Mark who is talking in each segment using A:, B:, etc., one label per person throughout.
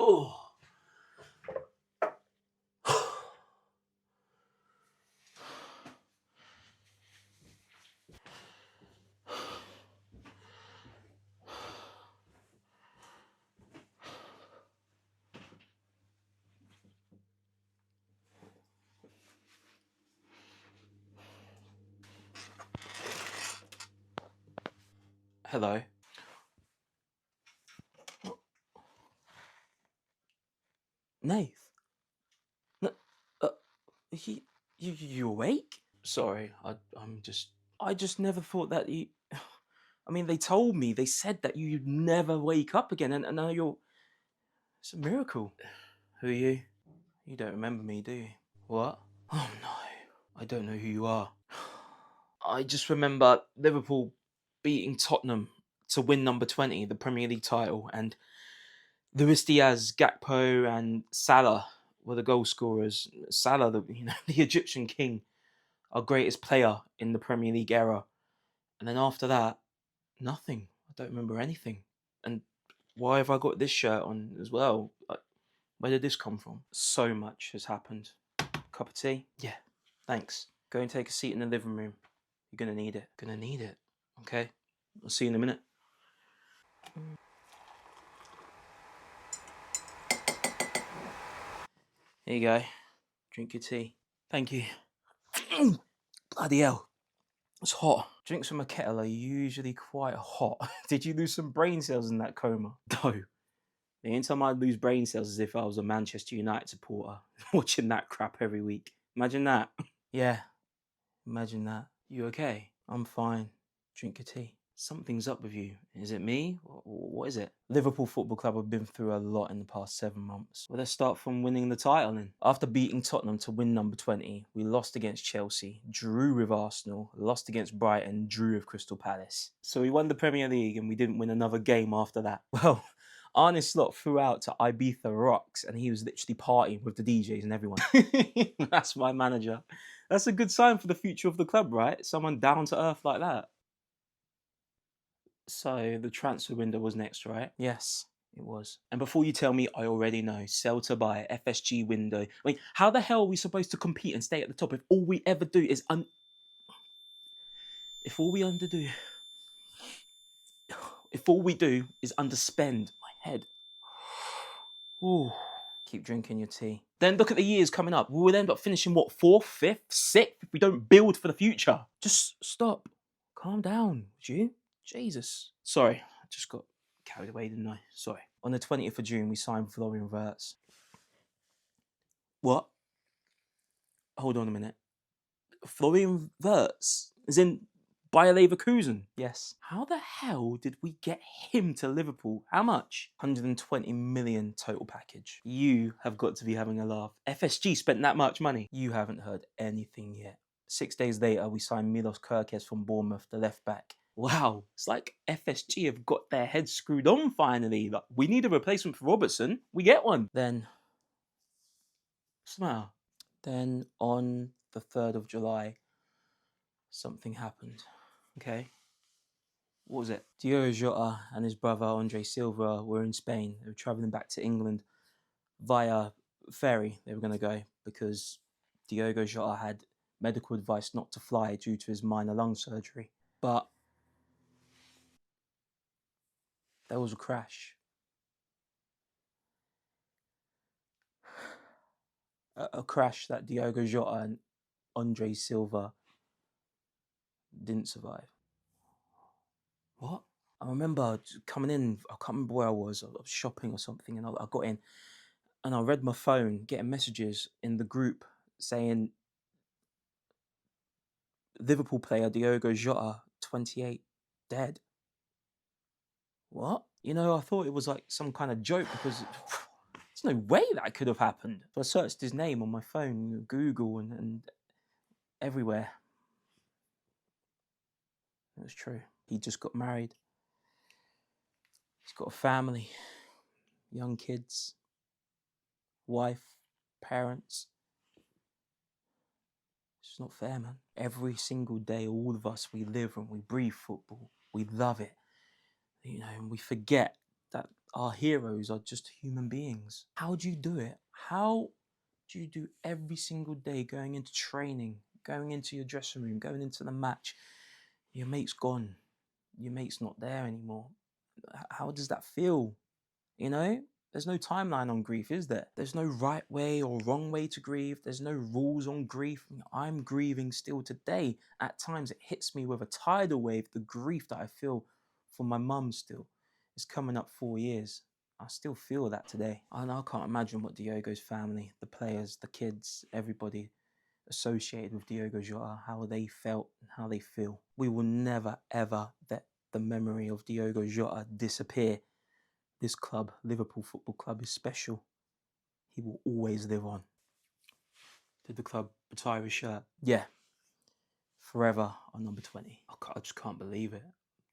A: Oh. Hello. Nath. No, you awake? Sorry, I just never thought that you. I mean, they told me, they said that you'd never wake up again, and now you're. It's a miracle. Who are you? You don't remember me, do you? What? Oh no, I don't know who you are. I just remember Liverpool beating Tottenham to win number 20, the Premier League title, and Luis Diaz, Gakpo, and Salah were the goal scorers. Salah, the Egyptian king, our greatest player in the Premier League era. And then after that, nothing. I don't remember anything. And why have I got this shirt on as well? Where did this come from? So much has happened. Cup of tea? Yeah, thanks. Go and take a seat in the living room. You're gonna need it. Gonna need it. Okay? I'll see you in a minute. Here you go. Drink your tea. Thank you. Bloody hell. It's hot. Drinks from a kettle are usually quite hot. Did you lose some brain cells in that coma? No. The only time I'd lose brain cells is if I was a Manchester United supporter watching that crap every week. Imagine that. Yeah, imagine that. You okay? I'm fine. Drink your tea. Something's up with you. Is it me? What is it? Liverpool Football Club have been through a lot in the past 7 months. Well, let's start from winning the title then. After beating Tottenham to win number 20, we lost against Chelsea, drew with Arsenal, lost against Brighton, drew with Crystal Palace. So we won the Premier League and we didn't win another game after that. Well, Arne Slot flew out to Ibiza Rocks and he was literally partying with the DJs and everyone. That's my manager. That's a good sign for the future of the club, right? Someone down to earth like that. So the transfer window was next, right? Yes, it was. And before you tell me, I already know. Sell to buy, FSG window. I mean, how the hell are we supposed to compete and stay at the top if all we ever do is if all we do is underspend? My head. Ooh. Keep drinking your tea. Then look at the years coming up. We will end up finishing what, 4th, 5th, 6th if we don't build for the future. Just stop. Calm down, would you? Jesus. Sorry, I just got carried away, didn't I? Sorry. On the 20th of June, we signed Florian Wirtz. What? Hold on a minute. Florian Wirtz? As in Bayer Leverkusen? Yes. How the hell did we get him to Liverpool? How much? 120 million total package. You have got to be having a laugh. FSG spent that much money. You haven't heard anything yet. 6 days later, we signed Milos Kerkez from Bournemouth, the left back. Wow, it's like FSG have got their heads screwed on finally. Like, we need a replacement for Robertson. We get one. Then, what's the matter? Then on the 3rd of July, something happened. Okay. What was it? Diogo Jota and his brother Andre Silva were in Spain. They were travelling back to England via ferry. They were going to go because Diogo Jota had medical advice not to fly due to his minor lung surgery. But there was a crash. A crash that Diogo Jota and Andre Silva didn't survive. What? I remember coming in, I can't remember where I was shopping or something, and I got in and I read my phone, getting messages in the group saying Liverpool player Diogo Jota, 28, dead. What? You know, I thought it was like some kind of joke because there's no way that could have happened. So I searched his name on my phone, Google, and everywhere. It was true. He just got married. He's got a family, young kids, wife, parents. It's not fair, man. Every single day, all of us, we live and we breathe football. We love it. You know, and we forget that our heroes are just human beings. How do you do it? How do you do every single day going into training, going into your dressing room, going into the match? Your mate's gone. Your mate's not there anymore. How does that feel? You know, there's no timeline on grief, is there? There's no right way or wrong way to grieve. There's no rules on grief. I'm grieving still today. At times it hits me with a tidal wave, the grief that I feel for my mum still. It's coming up 4 years. I still feel that today. And I can't imagine what Diogo's family, the players, the kids, everybody associated with Diogo Jota, how they felt and how they feel. We will never, ever let the memory of Diogo Jota disappear. This club, Liverpool Football Club, is special. He will always live on. Did the club retire his shirt? Yeah. Forever on number 20. I just can't believe it.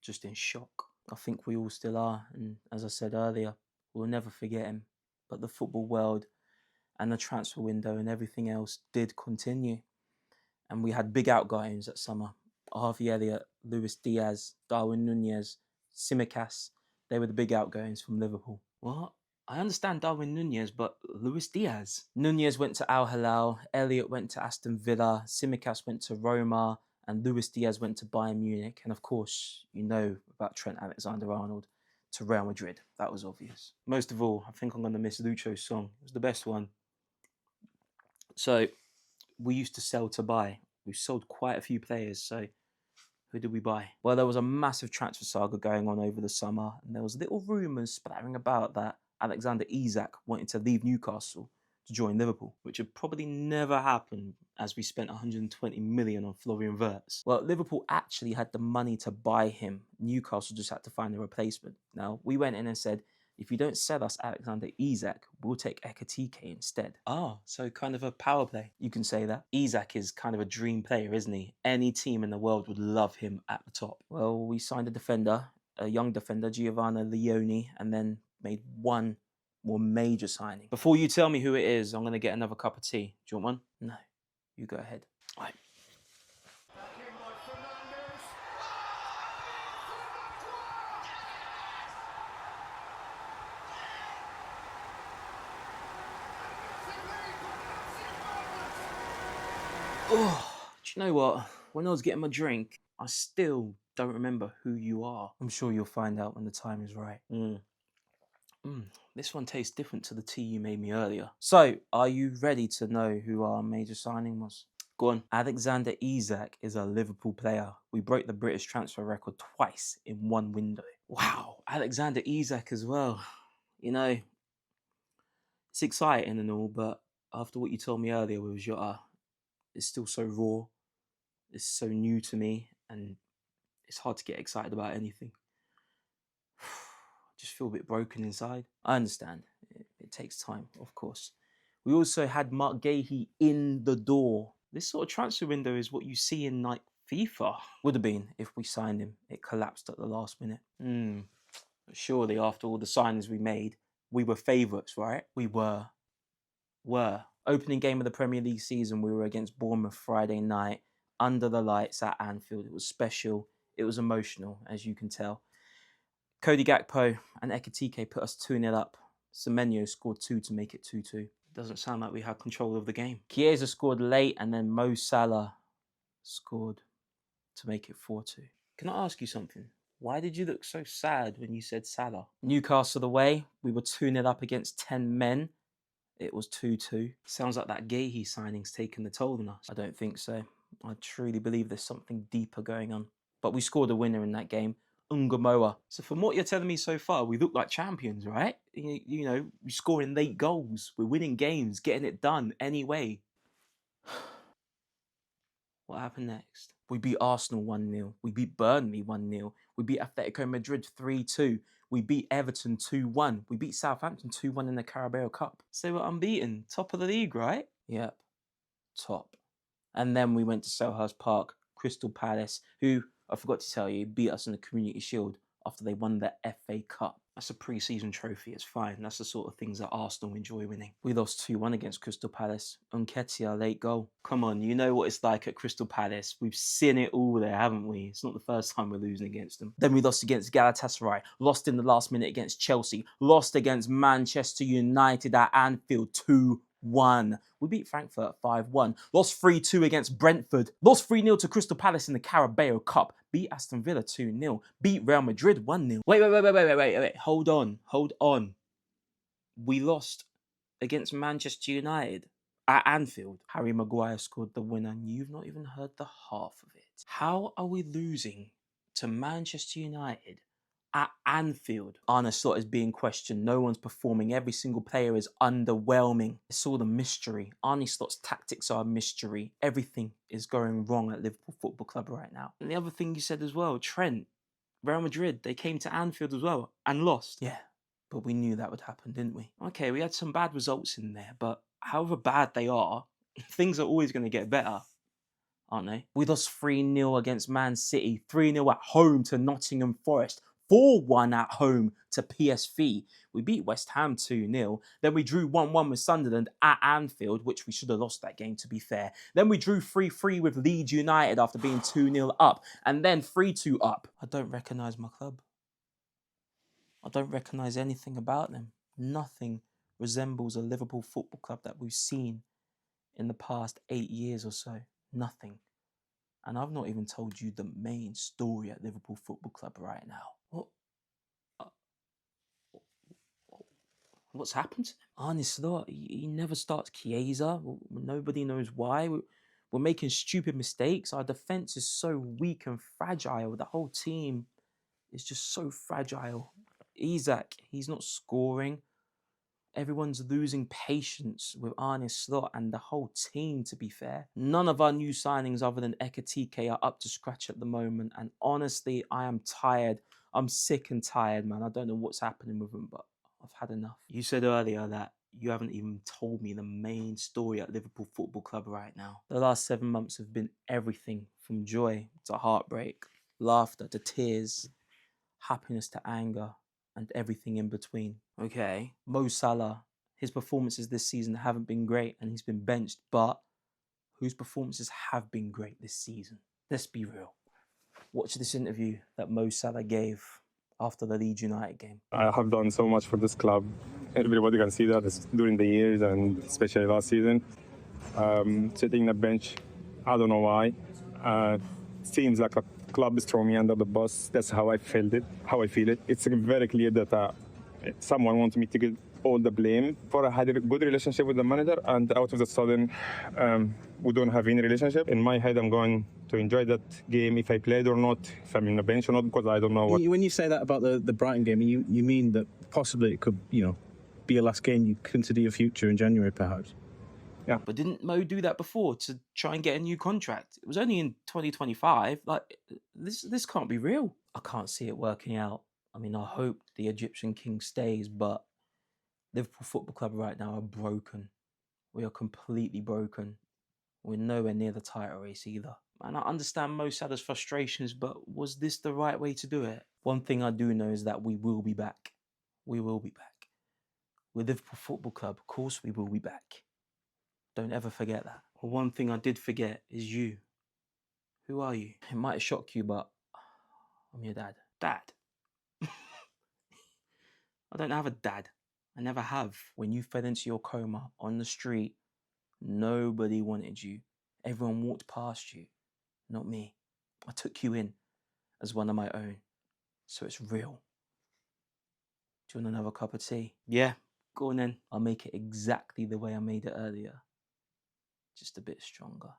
A: Just in shock. I think we all still are. And as I said earlier, we'll never forget him. But the football world and the transfer window and everything else did continue. And we had big outgoings that summer. Harvey Elliott, Luis Diaz, Darwin Nunez, Tsimikas. They were the big outgoings from Liverpool. What? I understand Darwin Nunez, but Luis Diaz? Nunez went to Al Hilal, Elliott went to Aston Villa, Tsimikas went to Roma, and Luis Diaz went to Bayern Munich. And of course, you know about Trent Alexander-Arnold to Real Madrid. That was obvious. Most of all, I think I'm going to miss Lucho's song. It was the best one. So, we used to sell to buy. We sold quite a few players, so who did we buy? Well, there was a massive transfer saga going on over the summer, and there was little rumours splattering about that Alexander Isak wanted to leave Newcastle to join Liverpool, which would probably never happen as we spent 120 million on Florian Wirtz. Well, Liverpool actually had the money to buy him. Newcastle just had to find a replacement. Now, we went in and said, if you don't sell us Alexander Isak, we'll take Ekitike instead. So kind of a power play. You can say that. Isak is kind of a dream player, isn't he? Any team in the world would love him at the top. Well, we signed a defender, a young defender, Giovanni Leone, and then made one more major signing. Before you tell me who it is, I'm going to get another cup of tea. Do you want one? No. You go ahead. All right. Oh, do you know what? When I was getting my drink, I still don't remember who you are. I'm sure you'll find out when the time is right. This one tastes different to the tea you made me earlier. So, are you ready to know who our major signing was? Go on. Alexander Isak is a Liverpool player. We broke the British transfer record twice in one window. Wow, Alexander Isak as well. You know, it's exciting and all, but after what you told me earlier with Jota, it's still so raw. It's so new to me, and it's hard to get excited about anything. I just feel a bit broken inside. I understand. It takes time, of course. We also had Mark Gahey in the door. This sort of transfer window is what you see in like FIFA. Would have been if we signed him. It collapsed at the last minute. But surely after all the signings we made, we were favourites, right? We were. Opening game of the Premier League season, we were against Bournemouth Friday night, under the lights at Anfield. It was special. It was emotional, as you can tell. Cody Gakpo and Ekitike put us 2-0 up. Semenyo scored 2 to make it 2-2. Doesn't sound like we had control of the game. Chiesa scored late, and then Mo Salah scored to make it 4-2. Can I ask you something? Why did you look so sad when you said Salah? Newcastle away, we were 2-0 up against 10 men. It was 2-2. Sounds like that Gahey signing's taken the toll on us. I don't think so. I truly believe there's something deeper going on. But we scored a winner in that game, Ungamoa. So from what you're telling me so far, we look like champions, right? You know, we're scoring late goals. We're winning games, getting it done anyway. What happened next? We beat Arsenal 1-0. We beat Burnley 1-0. We beat Atletico Madrid 3-2. We beat Everton 2-1. We beat Southampton 2-1 in the Carabao Cup. So we're unbeaten. Top of the league, right? Yep. Top. And then we went to Selhurst Park, Crystal Palace, who, I forgot to tell you, beat us in the Community Shield after they won the FA Cup. That's a pre-season trophy. It's fine. That's the sort of things that Arsenal enjoy winning. We lost 2-1 against Crystal Palace. Nketiah, late goal. Come on, you know what it's like at Crystal Palace. We've seen it all there, haven't we? It's not the first time we're losing against them. Then we lost against Galatasaray. Lost in the last minute against Chelsea. Lost against Manchester United at Anfield 2-1. We beat Frankfurt 5-1. Lost 3-2 against Brentford. Lost 3-0 to Crystal Palace in the Carabao Cup. Beat Aston Villa 2-0. Beat Real Madrid 1-0. Wait. Hold on. We lost against Manchester United at Anfield. Harry Maguire scored the winner and you've not even heard the half of it. How are we losing to Manchester United at Anfield? Arne Slot is being questioned. No one's performing. Every single player is underwhelming. It's all the mystery. Arne Slot's tactics are a mystery. Everything is going wrong at Liverpool Football Club right now. And the other thing you said as well, Trent, Real Madrid, they came to Anfield as well and lost. Yeah, but we knew that would happen, didn't we? Okay, we had some bad results in there, but however bad they are, things are always going to get better, aren't they? We lost 3-0 against Man City, 3-0 at home to Nottingham Forest, 4-1 at home to PSV. We beat West Ham 2-0. Then we drew 1-1 with Sunderland at Anfield, which we should have lost that game, to be fair. Then we drew 3-3 with Leeds United after being 2-0 up, and then 3-2 up. I don't recognise my club. I don't recognise anything about them. Nothing resembles a Liverpool Football Club that we've seen in the past 8 years or so. Nothing. And I've not even told you the main story at Liverpool Football Club right now. What's happened to him? Arne Slot, he never starts Chiesa. Nobody knows why. We're making stupid mistakes. Our defence is so weak and fragile. The whole team is just so fragile. Isak, he's not scoring. Everyone's losing patience with Arne Slot and the whole team, to be fair. None of our new signings other than Ekatike are up to scratch at the moment. And honestly, I am tired. I'm sick and tired, man. I don't know what's happening with them, but I've had enough. You said earlier that you haven't even told me the main story at Liverpool Football Club right now. The last 7 months have been everything from joy to heartbreak, laughter to tears, happiness to anger, and everything in between. Okay, Mo Salah, his performances this season haven't been great and he's been benched, but whose performances have been great this season? Let's be real. Watch this interview that Mo Salah gave after the Leeds United game.
B: I have done so much for this club. Everybody can see that during the years and especially last season. Sitting on the bench, I don't know why. Seems like a club is throwing me under the bus. That's how I feel it. It's very clear that someone wants me to get all the blame. For I had a good relationship with the manager, and out of the sudden, we don't have any relationship. In my head, I'm going to enjoy that game if I played or not, if I'm in the bench or not, because I don't know what.
C: When you say that about the Brighton game, you mean that possibly it could, be a last game. You consider your future in January, perhaps.
B: Yeah.
A: But didn't Mo do that before to try and get a new contract? It was only in 2025. Like, this can't be real. I can't see it working out. I mean, I hope the Egyptian king stays, but Liverpool Football Club right now are broken. We are completely broken. We're nowhere near the title race either. And I understand Mo Salah's frustrations, but was this the right way to do it? One thing I do know is that we will be back. We will be back. With Liverpool Football Club, of course we will be back. Don't ever forget that. Well, one thing I did forget is you. Who are you? It might shock you, but I'm your dad. Dad? I don't have a dad. I never have. When you fell into your coma on the street, nobody wanted you. Everyone walked past you. Not me. I took you in as one of my own. So it's real. Do you want another cup of tea? Yeah, go on then. I'll make it exactly the way I made it earlier. Just a bit stronger.